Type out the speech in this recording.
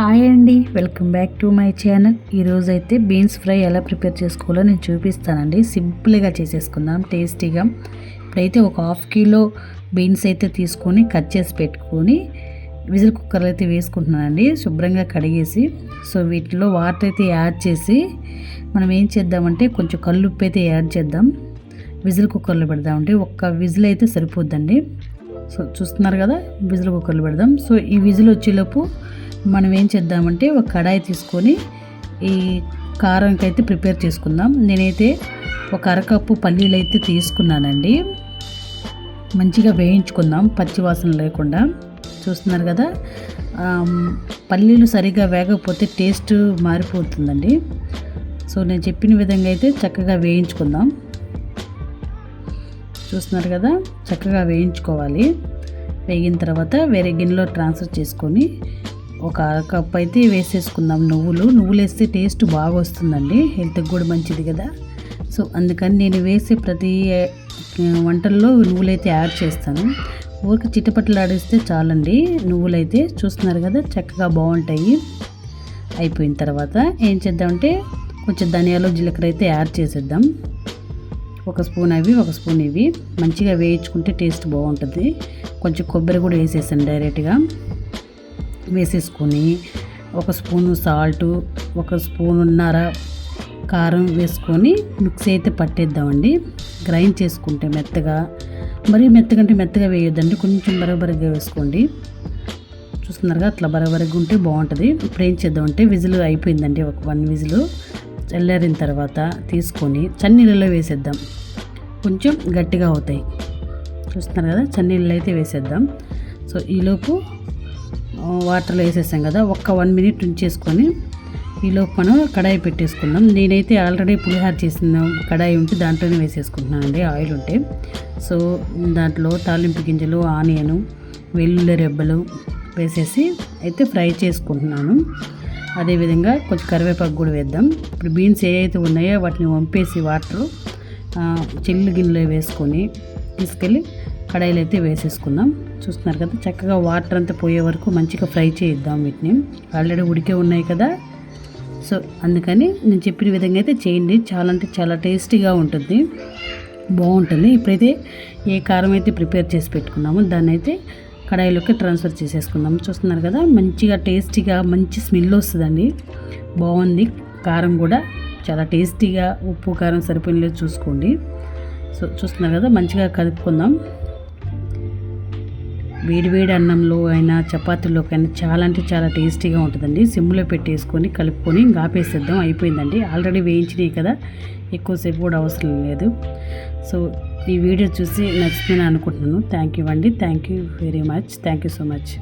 Hi అండి, welcome back to my channel. ఈరోజు అయితే బీన్స్ ఫ్రై ఎలా ప్రిపేర్ చేసుకోవాలో నేను చూపిస్తానండి. సింపుల్గా చేసేసుకుందాం, టేస్టీగా. ఇప్పుడైతే ఒక హాఫ్ కిలో బీన్స్ అయితే తీసుకొని కట్ చేసి పెట్టుకొని విజిల్ కుక్కర్లో అయితే వేసుకుంటున్నానండి, శుభ్రంగా కడిగేసి. సో వీటిలో వాటర్ అయితే యాడ్ చేసి మనం ఏం చేద్దామంటే కొంచెం కల్లుప్పు అయితే యాడ్ చేద్దాం. విజిల్ కుక్కర్లో పెడదామండి. ఒక్క విజిల్ అయితే సరిపోద్దండి. సో చూస్తున్నారు కదా, విజిల్ కుక్కర్లో పెడదాం. సో ఈ విజిల్ వచ్చేలోపు మనం ఏం చేద్దామంటే ఒక కడాయి తీసుకొని ఈ కారంకి అయితే ప్రిపేర్ చేసుకుందాం. నేనైతే ఒక అరకప్పు పల్లీలు అయితే తీసుకున్నానండి. మంచిగా వేయించుకుందాం పచ్చివాసన లేకుండా. చూస్తున్నారు కదా, పల్లీలు సరిగా వేగకపోతే టేస్ట్ మారిపోతుందండి. సో నేను చెప్పిన విధంగా అయితే చక్కగా వేయించుకుందాం. చూస్తున్నారు కదా, చక్కగా వేయించుకోవాలి. వేగిన తర్వాత వేరే గిన్నెలో ట్రాన్స్ఫర్ చేసుకొని ఒక కప్ అయితే వేసేసుకుందాం. నువ్వులు వేస్తే టేస్ట్ బాగా వస్తుందండి, హెల్త్కి కూడా మంచిది కదా. సో అందుకని నేను వేసే ప్రతి వంటల్లో నువ్వులైతే యాడ్ చేస్తాను. ఊరికి చిటపట్లు ఆడిస్తే చాలండి నువ్వులైతే. చూస్తున్నారు కదా, చక్కగా బాగుంటాయి. అయిపోయిన తర్వాత ఏం చేద్దామంటే కొంచెం ధనియాలు జీలకర్ర అయితే యాడ్ చేసేద్దాం. ఒక స్పూన్ అవి, ఒక స్పూన్ ఇవి. మంచిగా వేయించుకుంటే టేస్ట్ బాగుంటుంది. కొంచెం కొబ్బరి కూడా వేసేసాను డైరెక్ట్గా. వేసేసుకొని ఒక స్పూను సాల్టు, ఒక స్పూనున్నర కారం వేసుకొని మిక్సీ అయితే పట్టేద్దామండి. గ్రైండ్ చేసుకుంటే మెత్తగా, మరీ మెత్తగా వేయొద్దండి, కొంచెం బరబరగా వేసుకోండి. చూస్తున్నారుగా, అట్లా బరబరగా ఉంటే బాగుంటుంది. ఇప్పుడు ఏం చేద్దామంటే విజిల్ అయిపోయిందండి. ఒక 1 విజిల్ చల్లారిన తర్వాత తీసుకొని చన్నీళ్ళలో వేసేద్దాం. కొంచెం గట్టిగా అవుతాయి. చూస్తున్నారు కదా, చన్నీళ్ళు అయితే వేసేద్దాం. సో ఈలోపు వాటర్లో వేసేసాం కదా, ఒక్క 1 మినిట్ ఉంచేసుకొని ఈలోపు మనం కడాయి పెట్టేసుకుందాం. నేనైతే ఆల్రెడీ పులిహార చేసిన కడాయి ఉంటే దాంట్లోనే వేసేసుకుంటున్నానండి, ఆయిల్ ఉంటే. సో దాంట్లో తాలింపు గింజలు, ఆనియను, వెల్లుల్లి రెబ్బలు వేసేసి అయితే ఫ్రై చేసుకుంటున్నాను. అదేవిధంగా కొంచెం కరివేపాకు కూడా వేద్దాం. ఇప్పుడు బీన్స్ ఏవైతే ఉన్నాయో వాటిని వంపేసి వాటర్ చిల్లు గిన్నెలో వేసుకొని తీసుకెళ్ళి కడాయిలో అయితే వేసేసుకుందాం. చూస్తున్నారు కదా, చక్కగా వాటర్ అంతా పోయే వరకు మంచిగా ఫ్రై చేయిద్దాం వీటిని. ఆల్రెడీ ఉడికే ఉన్నాయి కదా. సో అందుకని నేను చెప్పిన విధంగా అయితే చేయండి. చాలా అంటే చాలా టేస్టీగా ఉంటుంది, బాగుంటుంది. ఇప్పుడైతే ఏ కారం అయితే ప్రిపేర్ చేసి పెట్టుకున్నామో దాన్ని అయితే కడాయిలోకి ట్రాన్స్ఫర్ చేసేసుకుందాం. చూస్తున్నారు కదా, మంచిగా టేస్టీగా మంచి స్మెల్ వస్తుందండి. బాగుంది. కారం కూడా చాలా టేస్టీగా, ఉప్పు కారం సరిపోయినలేదు చూసుకోండి. సో చూస్తున్నారు కదా, మంచిగా కలుపుకుందాం. వేడివేడి అన్నంలో అయినా చపాతీలోకైనా చాలా అంటే చాలా టేస్టీగా ఉంటుందండి. సిమ్లో పెట్టేసుకొని కలుపుకొని ఆపేసేద్దాం. అయిపోయిందండి, ఆల్రెడీ వేయించినాయి కదా, ఎక్కువసేపు కూడా అవసరం లేదు. సో ఈ వీడియో చూసి నచ్చుతుందని అనుకుంటున్నాను. థ్యాంక్ యూ అండి, thank you very much, thank you so much.